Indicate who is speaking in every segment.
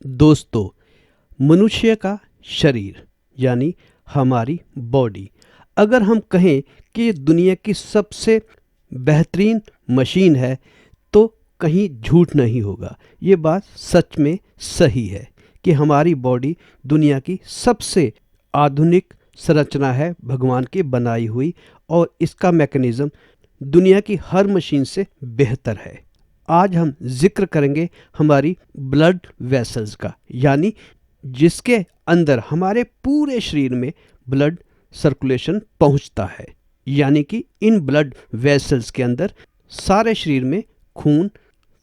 Speaker 1: दोस्तों, मनुष्य का शरीर यानी हमारी बॉडी, अगर हम कहें कि ये दुनिया की सबसे बेहतरीन मशीन है तो कहीं झूठ नहीं होगा। ये बात सच में सही है कि हमारी बॉडी दुनिया की सबसे आधुनिक संरचना है, भगवान की बनाई हुई, और इसका मैकेनिज़्म दुनिया की हर मशीन से बेहतर है। आज हम जिक्र करेंगे हमारी ब्लड वेसल्स का, यानी जिसके अंदर हमारे पूरे शरीर में ब्लड सर्कुलेशन पहुंचता है। यानी कि इन ब्लड वेसल्स के अंदर सारे शरीर में खून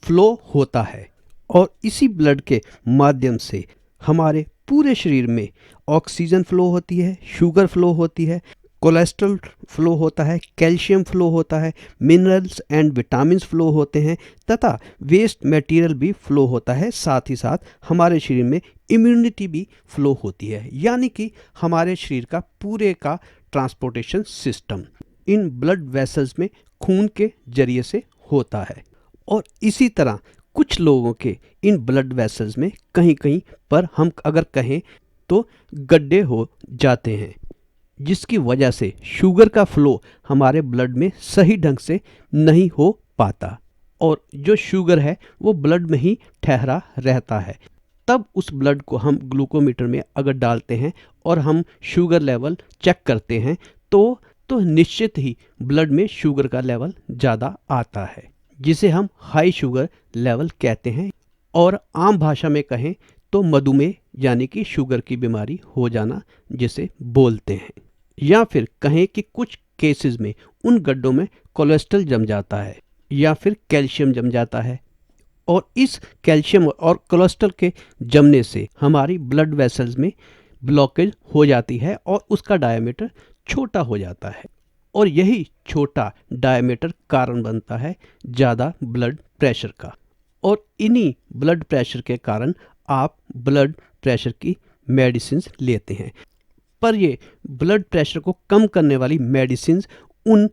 Speaker 1: फ्लो होता है और इसी ब्लड के माध्यम से हमारे पूरे शरीर में ऑक्सीजन फ्लो होती है, शुगर फ्लो होती है, कोलेस्ट्रॉल फ्लो होता है, कैल्शियम फ्लो होता है, मिनरल्स एंड विटामिन्स फ्लो होते हैं तथा वेस्ट मटेरियल भी फ्लो होता है। साथ ही साथ हमारे शरीर में इम्यूनिटी भी फ्लो होती है। यानी कि हमारे शरीर का पूरे का transportation system in blood vessels में खून के जरिए से होता है। और इसी तरह कुछ लोगों के इन ब्लड वेसल्स में कहीं कहीं पर हम अगर कहें तो गड्ढे हो जाते हैं, जिसकी वजह से शुगर का फ्लो हमारे ब्लड में सही ढंग से नहीं हो पाता और जो शुगर है वो ब्लड में ही ठहरा रहता है। तब उस ब्लड को हम ग्लूकोमीटर में अगर डालते हैं और हम शुगर लेवल चेक करते हैं तो निश्चित ही ब्लड में शुगर का लेवल ज़्यादा आता है, जिसे हम हाई शुगर लेवल कहते हैं। और आम भाषा में कहें तो मधुमेह यानी कि शुगर की बीमारी हो जाना जिसे बोलते हैं। या फिर कहें कि कुछ केसेस में उन गड्ढों में कोलेस्ट्रॉल जम जाता है या फिर कैल्शियम जम जाता है और इस कैल्शियम और कोलेस्ट्रॉल के जमने से हमारी ब्लड वेसल्स में ब्लॉकेज हो जाती है और उसका डायमीटर छोटा हो जाता है और यही छोटा डायमीटर कारण बनता है ज़्यादा ब्लड प्रेशर का। और इन्हीं ब्लड प्रेशर के कारण आप ब्लड प्रेशर की मेडिसिन लेते हैं, पर ये ब्लड प्रेशर को कम करने वाली मेडिसिन उन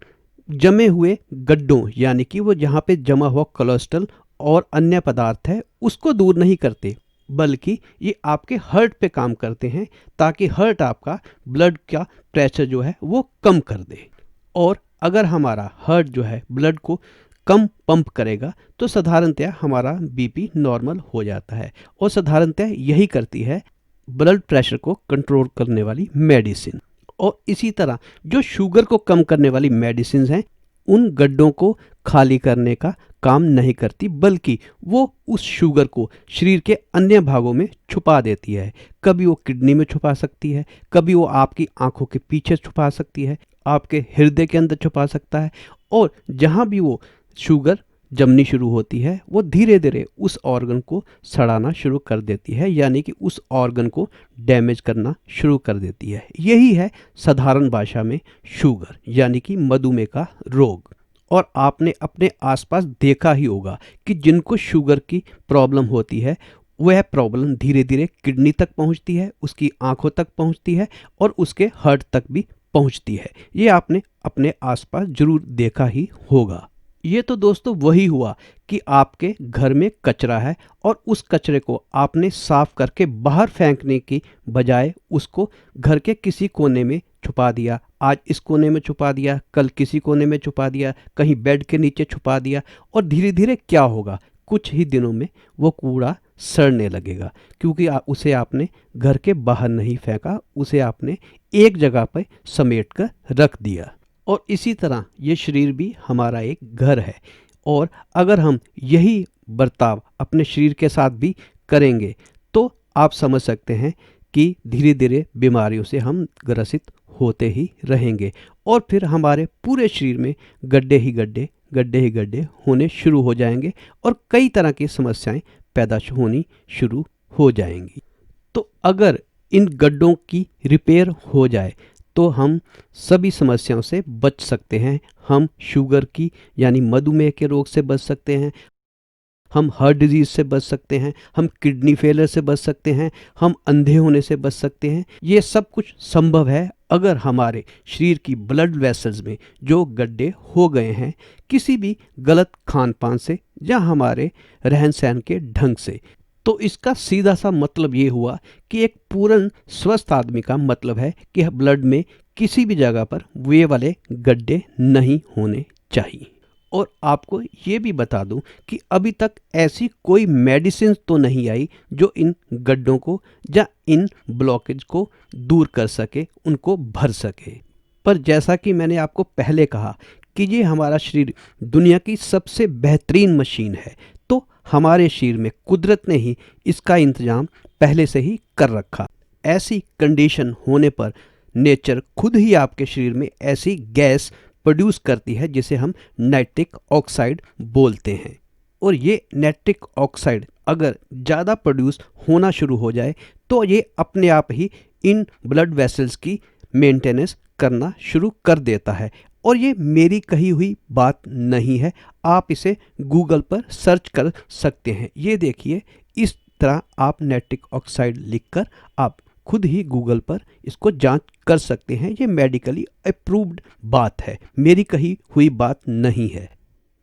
Speaker 1: जमे हुए गड्ढों यानी कि वो जहाँ पे जमा हुआ कोलेस्ट्रॉल और अन्य पदार्थ है उसको दूर नहीं करते, बल्कि ये आपके हार्ट पे काम करते हैं ताकि हार्ट आपका ब्लड का प्रेशर जो है वो कम कर दे। और अगर हमारा हार्ट जो है ब्लड को कम पंप करेगा तो साधारणतया हमारा बीपी नॉर्मल हो जाता है और साधारणतया यही करती है ब्लड प्रेशर को कंट्रोल करने वाली मेडिसिन। और इसी तरह जो शुगर को कम करने वाली मेडिसिन हैं उन गड्ढों को खाली करने का काम नहीं करती, बल्कि वो उस शुगर को शरीर के अन्य भागों में छुपा देती है। कभी वो किडनी में छुपा सकती है, कभी वो आपकी आंखों के पीछे छुपा सकती है, आपके हृदय के अंदर छुपा सकता है। और जहाँ भी वो शुगर जमनी शुरू होती है वो धीरे धीरे उस ऑर्गन को सड़ाना शुरू कर देती है, यानी कि उस ऑर्गन को डैमेज करना शुरू कर देती है। यही है साधारण भाषा में शुगर यानी कि मधुमेह का रोग। और आपने अपने आसपास देखा ही होगा कि जिनको शुगर की प्रॉब्लम होती है वह प्रॉब्लम धीरे धीरे किडनी तक पहुंचती है, उसकी आंखों तक पहुंचती है और उसके हार्ट तक भी पहुंचती है। ये आपने अपने आसपास जरूर देखा ही होगा। ये तो दोस्तों वही हुआ कि आपके घर में कचरा है और उस कचरे को आपने साफ करके बाहर फेंकने की बजाय उसको घर के किसी कोने में छुपा दिया। आज इस कोने में छुपा दिया, कल किसी कोने में छुपा दिया, कहीं बेड के नीचे छुपा दिया और धीरे धीरे क्या होगा, कुछ ही दिनों में वो कूड़ा सड़ने लगेगा, क्योंकि उसे आपने घर के बाहर नहीं फेंका, उसे आपने एक जगह पर समेट कर रख दिया। और इसी तरह ये शरीर भी हमारा एक घर है और अगर हम यही बर्ताव अपने शरीर के साथ भी करेंगे तो आप समझ सकते हैं कि धीरे धीरे बीमारियों से हम ग्रसित होते ही रहेंगे और फिर हमारे पूरे शरीर में गड्ढे ही गड्ढे होने शुरू हो जाएंगे और कई तरह की समस्याएं पैदा होनी शुरू हो जाएंगी। तो अगर इन गड्ढों की रिपेयर हो जाए तो हम सभी समस्याओं से बच सकते हैं। हम शुगर की यानी मधुमेह के रोग से बच सकते हैं, हम हार्ट डिजीज से बच सकते हैं, हम किडनी फेलियर से बच सकते हैं, हम अंधे होने से बच सकते हैं। ये सब कुछ संभव है अगर हमारे शरीर की ब्लड वेसल्स में जो गड्ढे हो गए हैं किसी भी गलत खान पान से या हमारे रहन सहन के ढंग से, तो इसका सीधा सा मतलब ये हुआ कि एक पूर्ण स्वस्थ आदमी का मतलब है कि ब्लड में किसी भी जगह पर वे वाले गड्ढे नहीं होने चाहिए। और आपको ये भी बता दूं कि अभी तक ऐसी कोई मेडिसिन तो नहीं आई जो इन गड्ढों को या इन ब्लॉकेज को दूर कर सके, उनको भर सके। पर जैसा कि मैंने आपको पहले कहा कि ये हमारा शरीर दुनिया की सबसे बेहतरीन मशीन है, तो हमारे शरीर में कुदरत ने ही इसका इंतजाम पहले से ही कर रखा। ऐसी कंडीशन होने पर नेचर खुद ही आपके शरीर में ऐसी गैस प्रोड्यूस करती है जिसे हम नाइट्रिक ऑक्साइड बोलते हैं। और ये नाइट्रिक ऑक्साइड अगर ज़्यादा प्रोड्यूस होना शुरू हो जाए तो ये अपने आप ही इन ब्लड वेसल्स की मेंटेनेंस करना शुरू कर देता है। और ये मेरी कही हुई बात नहीं है, आप इसे गूगल पर सर्च कर सकते हैं। ये देखिए, इस तरह आप नाइट्रिक ऑक्साइड लिखकर आप खुद ही गूगल पर इसको जांच कर सकते हैं। ये मेडिकली अप्रूव्ड बात है, मेरी कही हुई बात नहीं है।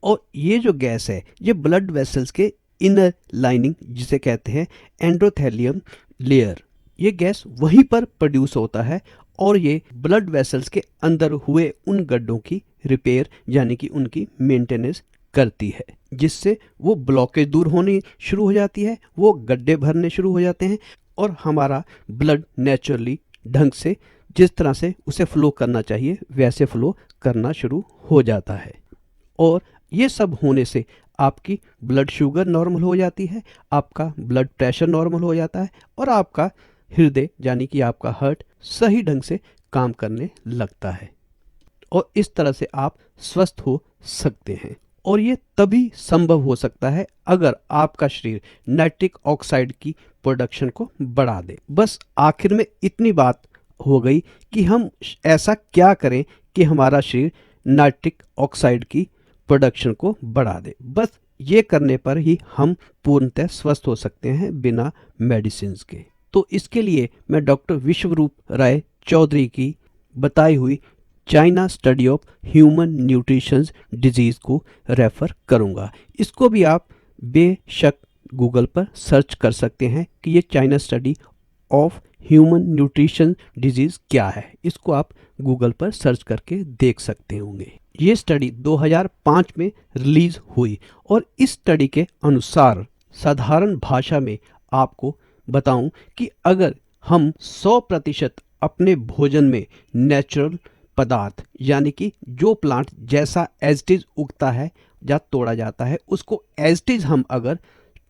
Speaker 1: और ये जो गैस है ये ब्लड वेसल्स के इनर लाइनिंग जिसे कहते हैं एंडोथेलियम लेयर, ये गैस वहीं पर प्रोड्यूस होता है और ये ब्लड वेसल्स के अंदर हुए उन गड्ढों की रिपेयर यानी कि उनकी मेंटेनेंस करती है, जिससे वो ब्लॉकेज दूर होनी शुरू हो जाती है, वो गड्ढे भरने शुरू हो जाते हैं और हमारा ब्लड नेचुरली ढंग से जिस तरह से उसे फ्लो करना चाहिए वैसे फ्लो करना शुरू हो जाता है। और ये सब होने से आपकी ब्लड शुगर नॉर्मल हो जाती है, आपका ब्लड प्रेशर नॉर्मल हो जाता है और आपका हृदय यानी कि आपका हार्ट सही ढंग से काम करने लगता है और इस तरह से आप स्वस्थ हो सकते हैं। और ये तभी संभव हो सकता है अगर आपका शरीर नाइट्रिक ऑक्साइड की प्रोडक्शन को बढ़ा दे। बस आखिर में इतनी बात हो गई कि हम ऐसा क्या करें कि हमारा शरीर नाइट्रिक ऑक्साइड की प्रोडक्शन को बढ़ा दे। बस ये करने पर ही हम पूर्णतः स्वस्थ हो सकते हैं बिना मेडिसिन के। तो इसके लिए मैं डॉक्टर विश्वरूप राय चौधरी की बताई हुई China study of human nutrition disease को रेफ़र करूँगा। इसको भी आप बेशक गूगल पर सर्च कर सकते हैं कि ये China study of human nutrition disease क्या है। इसको आप गूगल पर सर्च करके देख सकते होंगे। ये स्टडी 2005 में रिलीज़ हुई और इस स्टडी के अनुसार साधारण भाषा में आपको बताऊं कि अगर हम 100% अपने भोजन में नेचुरल पदार्थ यानी कि जो प्लांट जैसा एज इट इज उगता है या तोड़ा जाता है उसको एज इट इज हम अगर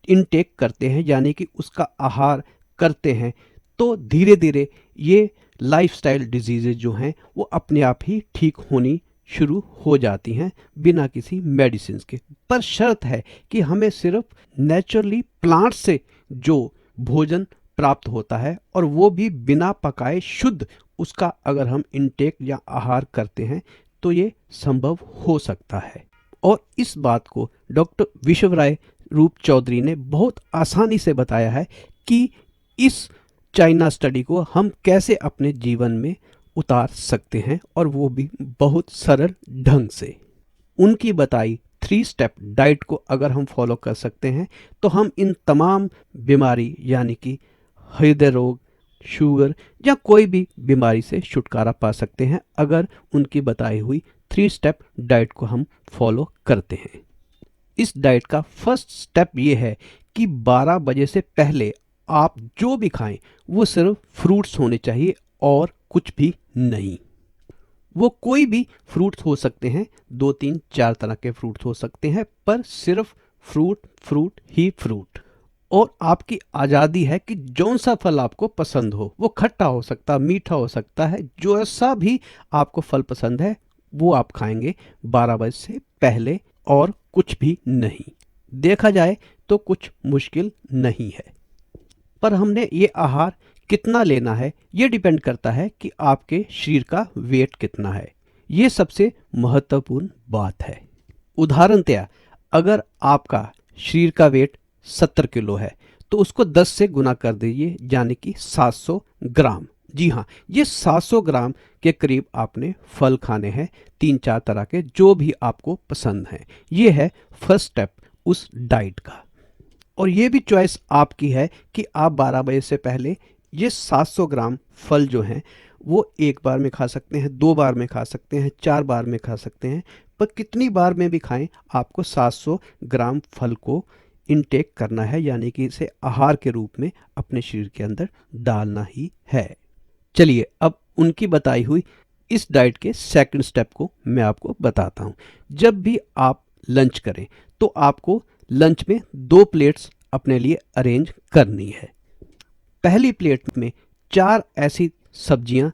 Speaker 1: इनटेक करते हैं यानी कि उसका आहार करते हैं तो धीरे धीरे ये लाइफस्टाइल डिजीजेज जो हैं वो अपने आप ही ठीक होनी शुरू हो जाती हैं बिना किसी मेडिसिन के। पर शर्त है कि हमें सिर्फ नेचुरली प्लांट से जो भोजन प्राप्त होता है और वो भी बिना पकाए शुद्ध उसका अगर हम इनटेक या आहार करते हैं तो ये संभव हो सकता है। और इस बात को डॉक्टर विश्वराय रूप चौधरी ने बहुत आसानी से बताया है कि इस चाइना स्टडी को हम कैसे अपने जीवन में उतार सकते हैं और वो भी बहुत सरल ढंग से। उनकी बताई 3 स्टेप डाइट को अगर हम फॉलो कर सकते हैं तो हम इन तमाम बीमारी यानी कि हृदय रोग, शुगर या कोई भी बीमारी से छुटकारा पा सकते हैं अगर उनकी बताई हुई 3 स्टेप डाइट को हम फॉलो करते हैं। इस डाइट का फर्स्ट स्टेप ये है कि 12 बजे से पहले आप जो भी खाएं वो सिर्फ फ्रूट्स होने चाहिए और कुछ भी नहीं। वो कोई भी फ्रूट्स हो सकते हैं, 2, 3, 4 तरह के फ्रूट्स हो सकते हैं, पर सिर्फ फ्रूट ही फ्रूट। और आपकी आज़ादी है कि जौन सा फल आपको पसंद हो, वो खट्टा हो सकता है, मीठा हो सकता है, जो ऐसा भी आपको फल पसंद है वो आप खाएंगे 12 बजे से पहले और कुछ भी नहीं। देखा जाए तो कुछ मुश्किल नहीं है, पर हमने ये आहार कितना लेना है ये डिपेंड करता है कि आपके शरीर का वेट कितना है। ये सबसे महत्वपूर्ण बात है। उदाहरणतया अगर आपका शरीर का वेट 70 किलो है तो उसको 10 से गुना कर दीजिए यानी कि 700 ग्राम। जी हाँ, ये 700 ग्राम के करीब आपने फल खाने हैं, 3-4 तरह के जो भी आपको पसंद हैं। ये है फर्स्ट स्टेप उस डाइट का। और ये भी चॉइस आपकी है कि आप 12 बजे से पहले ये 700 ग्राम फल जो हैं वो एक बार में खा सकते हैं, 2 बार में खा सकते हैं, 4 बार में खा सकते हैं, पर कितनी बार में भी खाएं आपको 700 ग्राम फल को इनटेक करना है, यानी कि इसे आहार के रूप में अपने शरीर के अंदर डालना ही है। चलिए अब उनकी बताई हुई इस डाइट के सेकंड स्टेप को मैं आपको बताता हूँ। जब भी आप लंच करें तो आपको लंच में 2 प्लेट्स अपने लिए अरेंज करनी है। पहली प्लेट में 4 ऐसी सब्जियां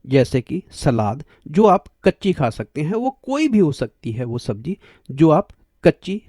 Speaker 1: जैसे कि सलाद जो आप कच्ची खा सकते हैं, वो कोई भी हो सकती है वो सब्जी जो आप कच्ची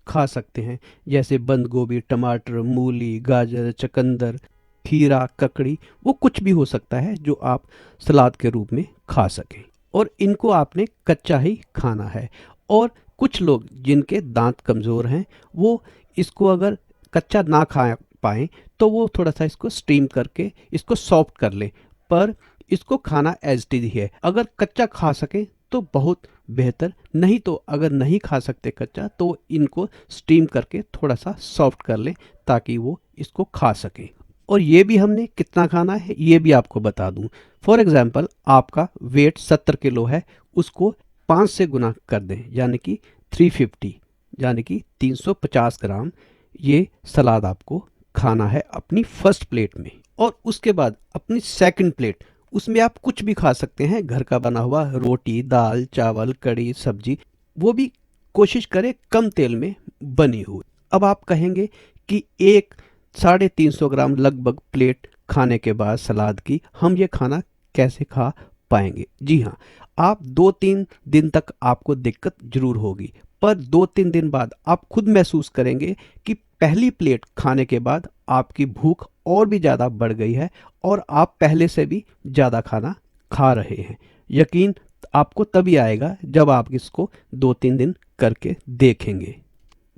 Speaker 1: खा सकते हैं, जैसे बंद गोभी, टमाटर, मूली, गाजर, चुकंदर, खीरा, ककड़ी, वो कुछ भी हो सकता है जो आप सलाद के रूप में खा सकें, और इनको आपने कच्चा ही खाना है। और कुछ लोग जिनके दांत कमज़ोर हैं वो इसको अगर कच्चा ना खा पाएँ तो वो थोड़ा सा इसको स्टीम करके इसको सॉफ्ट कर लें, पर इसको खाना एज इट इज ही है। अगर कच्चा खा सकें तो बहुत बेहतर, नहीं तो अगर नहीं खा सकते कच्चा तो इनको स्टीम करके थोड़ा सा सॉफ्ट कर लें ताकि वो इसको खा सकें। और ये भी हमने कितना खाना है ये भी आपको बता दूं। फॉर एग्जांपल आपका वेट 70 किलो है, उसको 5 से गुना कर दें, यानी कि 350, यानी कि 350 ग्राम ये सलाद आपको खाना है अपनी फर्स्ट प्लेट में। और उसके बाद अपनी सेकंड प्लेट, उसमें आप कुछ भी खा सकते हैं, घर का बना हुआ रोटी, दाल, चावल, कड़ी, सब्जी, वो भी कोशिश करें कम तेल में बनी हुई। अब आप कहेंगे कि 350 ग्राम लगभग प्लेट खाने के बाद सलाद की हम ये खाना कैसे खा पाएंगे? जी हाँ, आप 2-3 दिन तक आपको दिक्कत जरूर होगी, पर 2-3 दिन बाद आप खुद महसूस करेंगे कि पहली प्लेट खाने के बाद आपकी भूख और भी ज़्यादा बढ़ गई है और आप पहले से भी ज़्यादा खाना खा रहे हैं। यकीन आपको तभी आएगा जब आप इसको 2-3 दिन करके देखेंगे।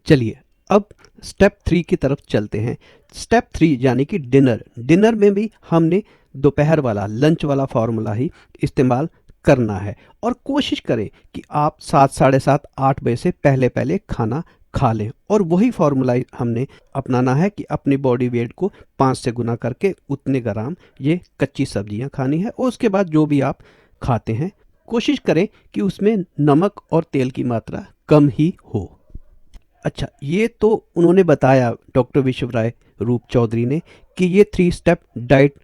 Speaker 1: चलिए अब स्टेप 3 की तरफ चलते हैं। स्टेप 3 यानी कि डिनर। डिनर में भी हमने दोपहर वाला लंच वाला फॉर्मूला ही इस्तेमाल करना है, और कोशिश करें कि आप 7, साढ़े 7, 8 बजे से पहले पहले खाना खा लें, और वही फॉर्मूला हमने अपनाना है कि अपनी बॉडी वेट को 5 से गुना करके उतने ग्राम ये कच्ची सब्जियां खानी है। और उसके बाद जो भी आप खाते हैं कोशिश करें कि उसमें नमक और तेल की मात्रा कम ही हो। अच्छा, ये तो उन्होंने बताया डॉक्टर विश्व राय रूप चौधरी ने कि ये 3 स्टेप डाइट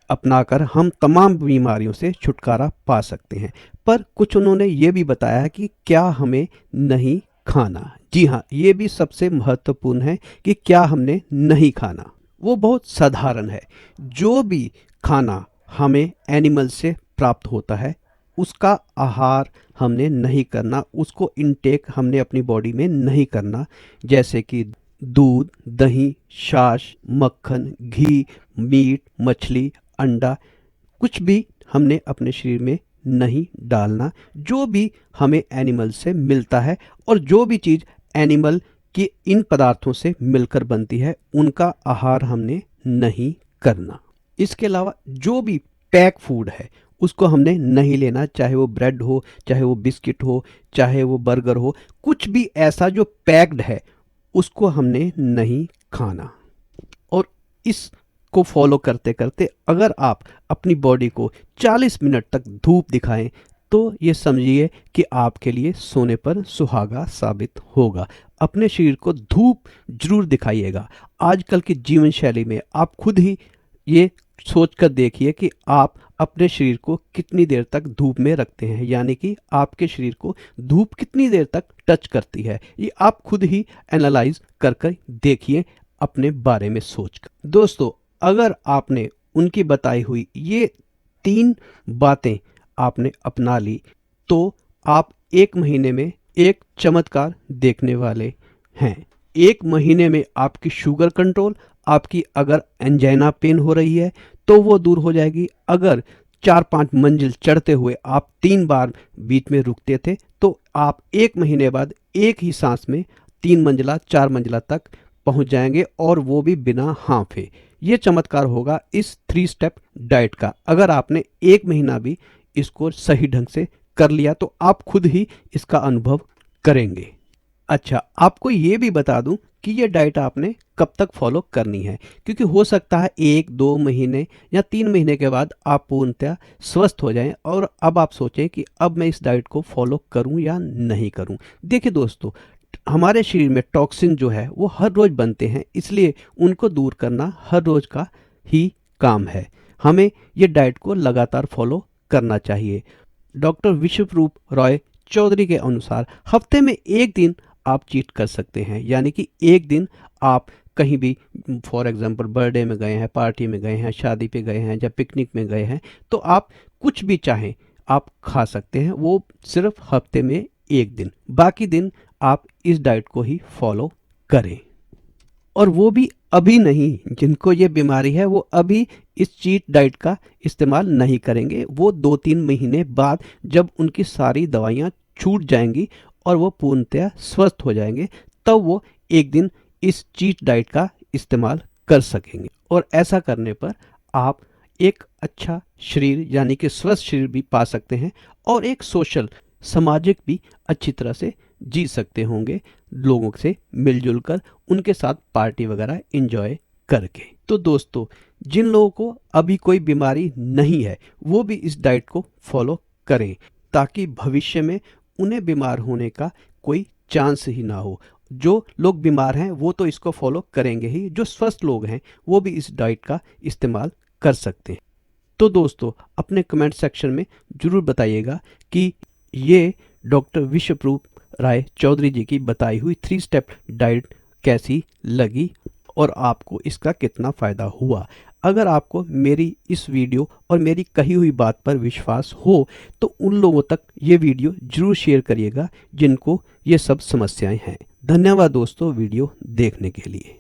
Speaker 1: अपनाकर हम तमाम बीमारियों से छुटकारा पा सकते हैं, पर कुछ उन्होंने ये भी बताया कि क्या हमें नहीं खाना। जी हाँ, ये भी सबसे महत्वपूर्ण है कि क्या हमने नहीं खाना। वो बहुत साधारण है। जो भी खाना हमें एनिमल से प्राप्त होता है उसका आहार हमने नहीं करना, उसको इनटेक हमने अपनी बॉडी में नहीं करना, जैसे कि दूध, दही, छाछ, मक्खन, घी, मीट, मछली, अंडा, कुछ भी हमने अपने शरीर में नहीं डालना। जो भी हमें एनिमल से मिलता है और जो भी चीज़ एनिमल के इन पदार्थों से मिलकर बनती है उनका आहार हमने नहीं करना। इसके अलावा जो भी पैक फूड है उसको हमने नहीं लेना, चाहे वो ब्रेड हो, चाहे वो बिस्किट हो, चाहे वो बर्गर हो, कुछ भी ऐसा जो पैक्ड है उसको हमने नहीं खाना। और इसको फॉलो करते करते अगर आप अपनी बॉडी को 40 मिनट तक धूप दिखाएं तो ये समझिए कि आपके लिए सोने पर सुहागा साबित होगा। अपने शरीर को धूप जरूर दिखाइएगा। आजकल की जीवन शैली में आप खुद ही ये सोच कर देखिए कि आप अपने शरीर को कितनी देर तक धूप में रखते हैं, यानी कि आपके शरीर को धूप कितनी देर तक टच करती है, ये आप खुद ही एनालाइज कर कर देखिए अपने बारे में सोचकर। दोस्तों, अगर आपने उनकी बताई हुई ये 3 बातें आपने अपना ली तो आप 1 महीने में एक चमत्कार देखने वाले हैं। 1 महीने में आपकी शुगर कंट्रोल, आपकी अगर एंजाइना पेन हो रही है तो वो दूर हो जाएगी। अगर 4-5 मंजिल चढ़ते हुए आप 3 बार बीच में रुकते थे तो आप 1 महीने बाद एक ही सांस में 3 मंजिला 4 मंजिला तक पहुंच जाएंगे, और वो भी बिना हांफे। ये चमत्कार होगा इस 3 स्टेप डाइट का। अगर आपने 1 महीना भी इसको सही ढंग से कर लिया तो आप खुद ही इसका अनुभव करेंगे। अच्छा, आपको ये भी बता दूं कि ये डाइट आपने कब तक फॉलो करनी है, क्योंकि हो सकता है 1-2 महीने या 3 महीने के बाद आप पूर्णतः स्वस्थ हो जाएं और अब आप सोचें कि अब मैं इस डाइट को फॉलो करूं या नहीं करूं। देखिए दोस्तों, हमारे शरीर में टॉक्सिन जो है वो हर रोज बनते हैं, इसलिए उनको दूर करना हर रोज का ही काम है। हमें ये डाइट को लगातार फॉलो करना चाहिए। डॉक्टर विश्वरूप रॉय चौधरी के अनुसार हफ्ते में एक दिन आप चीट कर सकते हैं, यानी कि एक दिन आप कहीं भी, फॉर एग्जांपल बर्थडे में गए हैं, पार्टी में गए हैं, शादी पे गए हैं या पिकनिक में गए हैं, तो आप कुछ भी चाहें आप खा सकते हैं, वो सिर्फ हफ्ते में एक दिन। बाकी दिन आप इस डाइट को ही फॉलो करें। और वो भी अभी नहीं, जिनको ये बीमारी है वो अभी इस चीट डाइट का इस्तेमाल नहीं करेंगे, वो 2-3 महीने बाद जब उनकी सारी दवाइयाँ छूट जाएंगी और वो पूर्णतः स्वस्थ हो जाएंगे, तब वो एक दिन इस चीट डाइट का इस्तेमाल कर सकेंगे। और ऐसा करने पर आप एक अच्छा शरीर यानी कि स्वस्थ शरीर भी पा सकते हैं और एक सोशल सामाजिक भी अच्छी तरह से जी सकते होंगे, लोगों से मिलजुल कर, उनके साथ पार्टी वगैरह एंजॉय करके। तो दोस्तों, जिन लोगों को अभी कोई बीमारी नहीं है वो भी इस डाइट को फॉलो करें, ताकि भविष्य में उन्हें बीमार होने का कोई चांस ही ना हो। जो लोग बीमार हैं वो तो इसको फॉलो करेंगे ही, जो स्वस्थ लोग हैं वो भी इस डाइट का इस्तेमाल कर सकते हैं। तो दोस्तों, अपने कमेंट सेक्शन में ज़रूर बताइएगा कि ये डॉक्टर विश्वरूप राय चौधरी जी की बताई हुई 3 स्टेप डाइट कैसी लगी और आपको इसका कितना फ़ायदा हुआ। अगर आपको मेरी इस वीडियो और मेरी कही हुई बात पर विश्वास हो तो उन लोगों तक ये वीडियो ज़रूर शेयर करिएगा जिनको ये सब समस्याएं हैं। धन्यवाद दोस्तों वीडियो देखने के लिए।